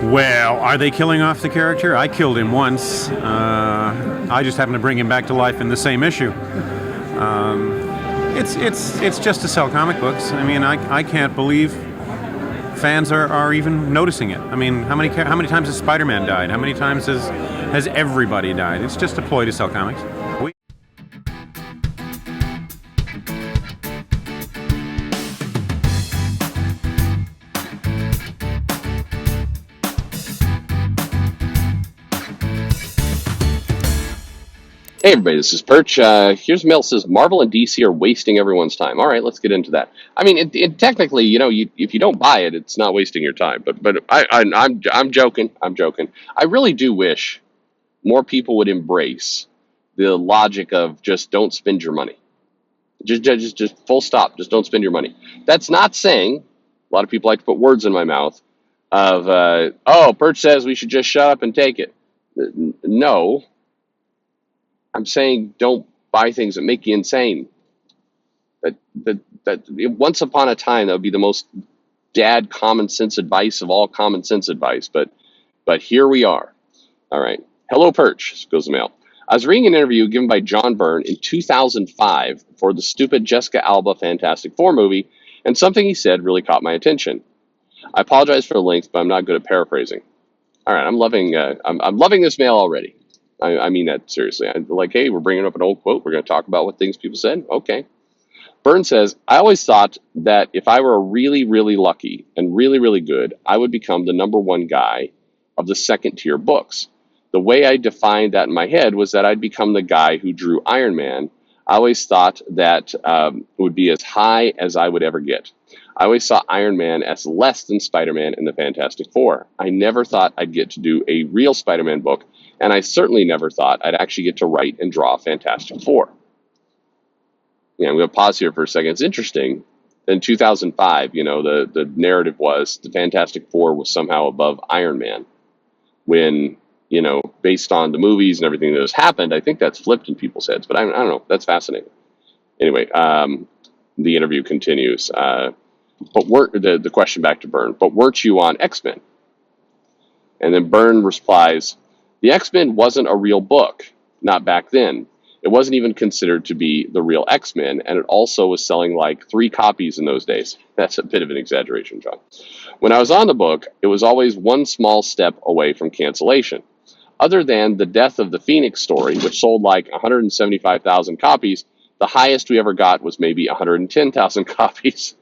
Well, are they killing off the character? I killed him once. I just happened to bring him back to life in the same issue. It's just to sell comic books. I mean, I can't believe fans are even noticing it. I mean, how many times has Spider-Man died? How many times has everybody died? It's just a ploy to sell comics. Hey everybody, this is Perch. Here's mail that says Marvel and DC are wasting everyone's time. All right, let's get into that. I mean, it technically, if you don't buy it, it's not wasting your time. But I'm joking. I'm joking. I really do wish more people would embrace the logic of just don't spend your money. Just full stop. Just don't spend your money. That's not saying a lot of people like to put words in my mouth of Perch says we should just shut up and take it. No. I'm saying don't buy things that make you insane. That once upon a time that would be the most dad common sense advice of all common sense advice, but here we are. All right. Hello, Perch. This goes the mail. I was reading an interview given by John Byrne in 2005 for the stupid Jessica Alba Fantastic Four movie, and something he said really caught my attention. I apologize for the length, but I'm not good at paraphrasing. All right, I'm loving this mail already. I mean that seriously. I'm like, hey, we're bringing up an old quote. We're going to talk about what things people said. Okay. Byrne says, I always thought that if I were really, really lucky and really, really good, I would become the number one guy of the second tier books. The way I defined that in my head was that I'd become the guy who drew Iron Man. I always thought that would be as high as I would ever get. I always saw Iron Man as less than Spider-Man and the Fantastic Four. I never thought I'd get to do a real Spider-Man book, and I certainly never thought I'd actually get to write and draw Fantastic Four. Yeah, I'm going to pause here for a second. It's interesting. In 2005, the narrative was the Fantastic Four was somehow above Iron Man. When, based on the movies and everything that has happened, I think that's flipped in people's heads. But I don't know. That's fascinating. Anyway, the interview continues. But the question back to Byrne, but weren't you on X-Men? And then Byrne replies, the X-Men wasn't a real book, not back then. It wasn't even considered to be the real X-Men, and it also was selling like 3 copies in those days. That's a bit of an exaggeration, John. When I was on the book, it was always one small step away from cancellation. Other than the Death of the Phoenix story, which sold like 175,000 copies, the highest we ever got was maybe 110,000 copies.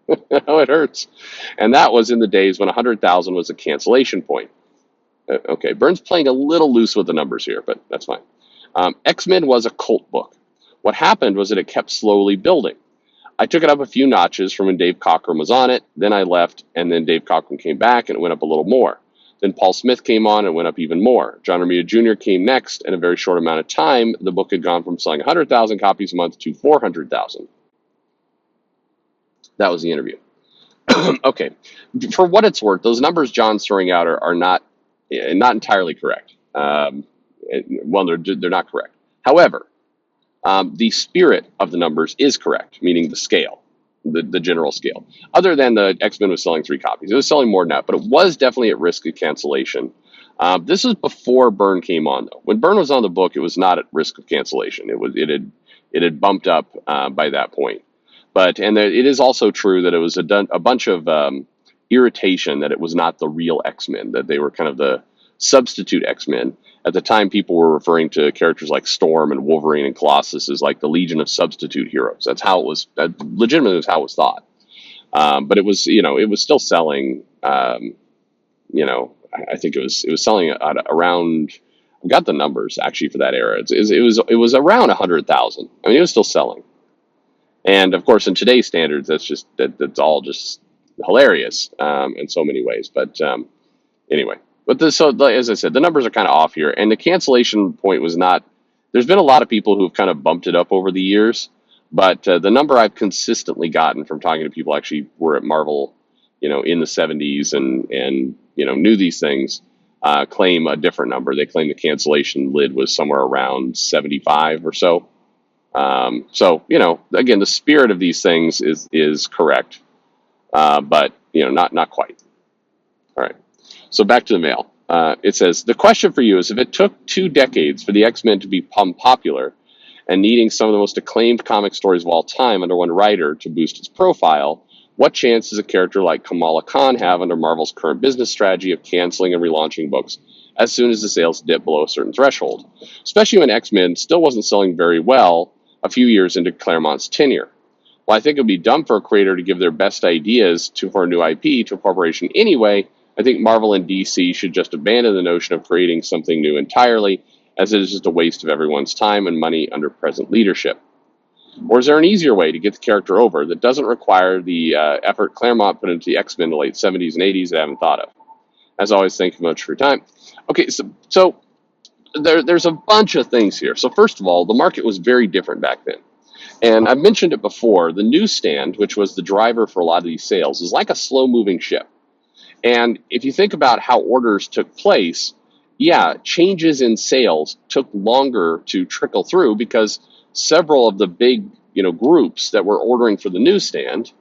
Oh, it hurts. And that was in the days when 100,000 was a cancellation point. Okay, Byrne's playing a little loose with the numbers here, but that's fine. X-Men was a cult book. What happened was that it kept slowly building. I took it up a few notches from when Dave Cockrum was on it, then I left, and then Dave Cockrum came back, and it went up a little more. Then Paul Smith came on and went up even more. John Romita Jr. came next, and in a very short amount of time, the book had gone from selling 100,000 copies a month to 400,000. That was the interview. Okay, for what it's worth, those numbers John's throwing out are not entirely correct. Well, they're not correct. However, the spirit of the numbers is correct, meaning the scale, the general scale. Other than the X-Men was selling 3 copies, it was selling more than that, but it was definitely at risk of cancellation. This was before Byrne came on, though. When Byrne was on the book, it was not at risk of cancellation. It had bumped up by that point. And it is also true that it was a bunch of irritation that it was not the real X-Men, that they were kind of the substitute X-Men. At the time, people were referring to characters like Storm and Wolverine and Colossus as like the Legion of Substitute Heroes. That's how it was. That legitimately was how it was thought. But it was, it was still selling. I think it was selling at around. I've got the numbers actually for that era. It was around 100,000. I mean, it was still selling. And of course, in today's standards, that's all just hilarious in so many ways. But anyway. But as I said, the numbers are kind of off here, and the cancellation point was not. There's been a lot of people who've kind of bumped it up over the years, but the number I've consistently gotten from talking to people actually were at Marvel, in the 70s and knew these things, claim a different number. They claim the cancellation lid was somewhere around 75 or so. Again, the spirit of these things is correct, but not quite. All right. So back to the mail. It says, the question for you is, if it took 2 decades for the X-Men to become popular and needing some of the most acclaimed comic stories of all time under one writer to boost its profile, what chance does a character like Kamala Khan have under Marvel's current business strategy of canceling and relaunching books as soon as the sales dip below a certain threshold, especially when X-Men still wasn't selling very well a few years into Claremont's tenure? Well, I think it would be dumb for a creator to give their best ideas for a new IP to a corporation anyway. I think Marvel and DC should just abandon the notion of creating something new entirely, as it is just a waste of everyone's time and money under present leadership. Or is there an easier way to get the character over that doesn't require the effort Claremont put into the X-Men in the late 70s and 80s that I haven't thought of? As always, thank you much for your time. Okay, so there's a bunch of things here. So first of all, the market was very different back then. And I've mentioned it before, the newsstand, which was the driver for a lot of these sales, is like a slow-moving ship. And if you think about how orders took place, yeah, changes in sales took longer to trickle through because several of the big, groups that were ordering for the newsstand,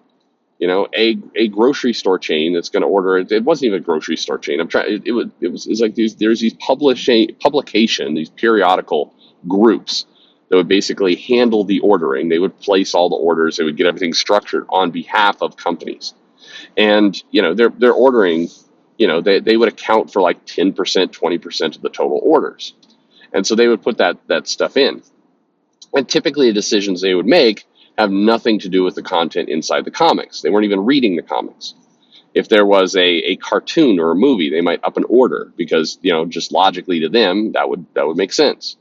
a grocery store chain that's going to order it. It wasn't even a grocery store chain. It's like there's these these periodical groups that would basically handle the ordering. They would place all the orders. They would get everything structured on behalf of companies. And, they're ordering, they would account for like 10%, 20% of the total orders. And so they would put that stuff in. And typically the decisions they would make have nothing to do with the content inside the comics. They weren't even reading the comics. If there was a cartoon or a movie, they might up an order because, just logically to them, that would make sense.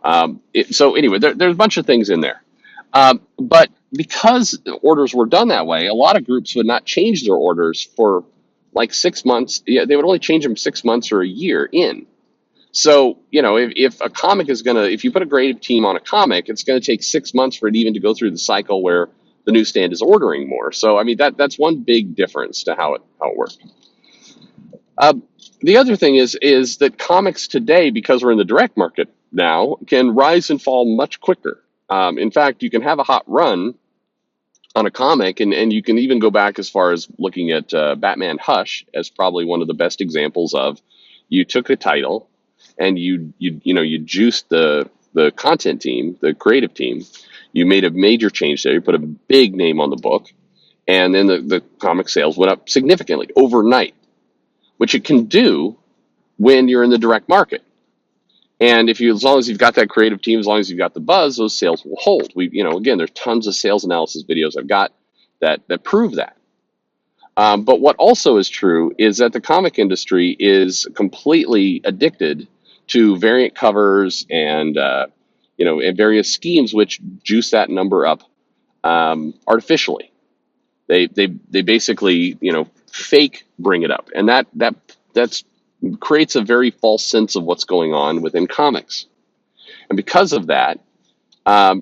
So anyway, there's a bunch of things in there. But because orders were done that way, a lot of groups would not change their orders for like 6 months. Yeah, they would only change them 6 months or a year in. So, if a comic if you put a creative team on a comic, it's going to take 6 months for it even to go through the cycle where the newsstand is ordering more. So, I mean, that's one big difference to how it works. The other thing is that comics today, because we're in the direct market now, can rise and fall much quicker. In fact, you can have a hot run on a comic, and you can even go back as far as looking at Batman Hush as probably one of the best examples of, you took a title and you juiced the content team, the creative team. You made a major change there. You put a big name on the book, and then the comic sales went up significantly overnight, which it can do when you're in the direct market. And as long as you've got that creative team, as long as you've got the buzz, those sales will hold. Again, there's tons of sales analysis videos I've got that prove that. But what also is true is that the comic industry is completely addicted to variant covers and and various schemes which juice that number up artificially. They basically fake bring it up, and that's creates a very false sense of what's going on within comics. And because of that,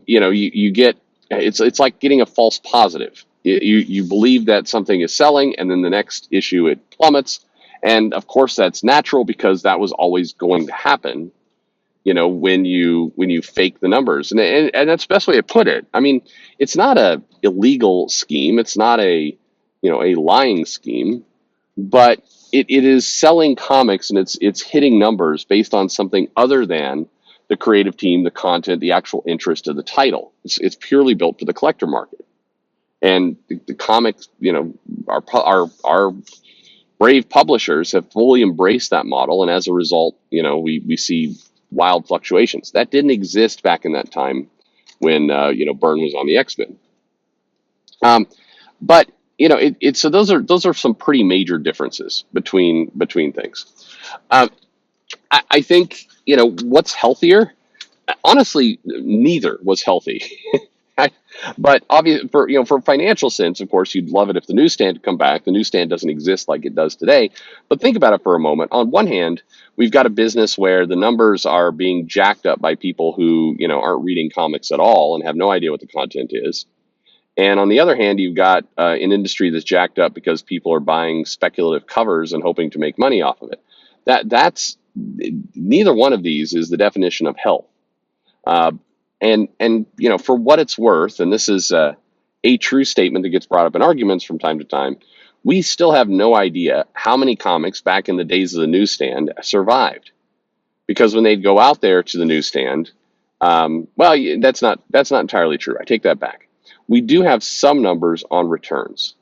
you get, it's like getting a false positive. You believe that something is selling, and then the next issue it plummets. And of course that's natural because that was always going to happen, when you fake the numbers. And that's the best way to put it. I mean, it's not a illegal scheme. It's not a lying scheme, but it is selling comics, and it's hitting numbers based on something other than the creative team, the content, the actual interest of the title. It's purely built for the collector market. And the comics, our brave publishers have fully embraced that model, and as a result, we see wild fluctuations. That didn't exist back in that time when Byrne was on the X-Men. But so those are some pretty major differences between things. I think what's healthier. Honestly, neither was healthy. But obviously, for financial sense, of course, you'd love it if the newsstand had come back. The newsstand doesn't exist like it does today. But think about it for a moment. On one hand, we've got a business where the numbers are being jacked up by people who aren't reading comics at all and have no idea what the content is. And on the other hand, you've got an industry that's jacked up because people are buying speculative covers and hoping to make money off of it. That's neither one of these is the definition of health. And for what it's worth, and this is a true statement that gets brought up in arguments from time to time, we still have no idea how many comics back in the days of the newsstand survived. Because when they'd go out there to the newsstand, that's not entirely true. I take that back. We do have some numbers on returns.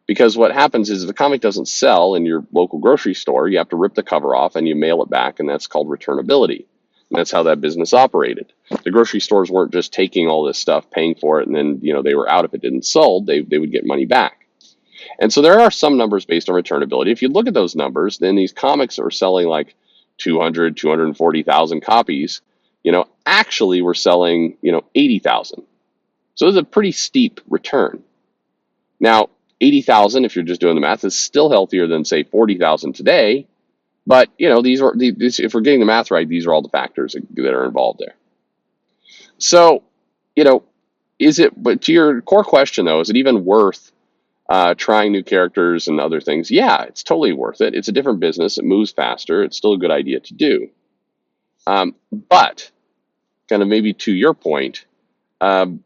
Because what happens is if the comic doesn't sell in your local grocery store, you have to rip the cover off and you mail it back, and that's called returnability. And that's how that business operated. The grocery stores weren't just taking all this stuff, paying for it, and then they were out if it didn't sold. They would get money back. And so there are some numbers based on returnability. If you look at those numbers, then these comics are selling like 240,000 copies. Actually we're selling 80,000. So it's a pretty steep return. Now, 80,000, if you're just doing the math, is still healthier than say 40,000 today. But if we're getting the math right, these are all the factors that are involved there. So, but to your core question though, is it even worth trying new characters and other things? Yeah, it's totally worth it. It's a different business. It moves faster. It's still a good idea to do. But kind of maybe to your point, you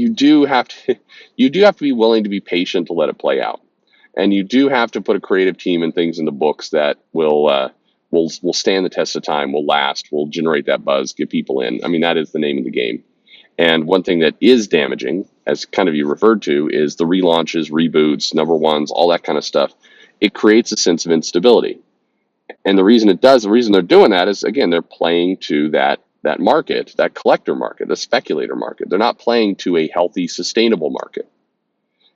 do have to be willing to be patient to let it play out, and you do have to put a creative team and things in the books that will stand the test of time, will last, will generate that buzz, get people in. I mean, that is the name of the game. And one thing that is damaging, as kind of you referred to, is the relaunches, reboots, number ones, all that kind of stuff. It creates a sense of instability. And the reason they're doing that is, again, they're playing to that market, that collector market, the speculator market. They're not playing to a healthy, sustainable market.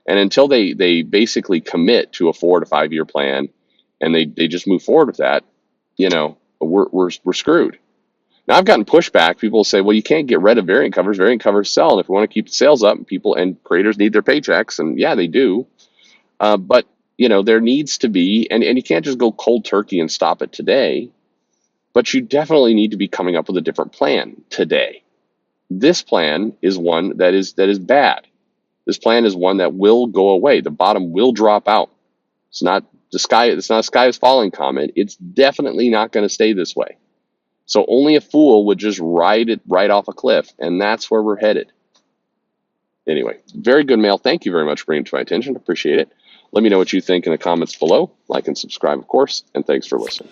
And until they basically commit to a 4 to 5 year plan and they just move forward with that, we're screwed. Now, I've gotten pushback. People say, well, you can't get rid of variant covers. Variant covers sell. And if we want to keep the sales up, people and creators need their paychecks. And yeah, they do. But, there needs to be, and you can't just go cold turkey and stop it today. But you definitely need to be coming up with a different plan today. This plan is one that is bad. This plan is one that will go away. The bottom will drop out. It's not a sky is falling comment. It's definitely not going to stay this way. So only a fool would just ride it right off a cliff, and that's where we're headed. Anyway, very good mail. Thank you very much for bringing it to my attention. Appreciate it. Let me know what you think in the comments below. Like and subscribe, of course, and thanks for listening.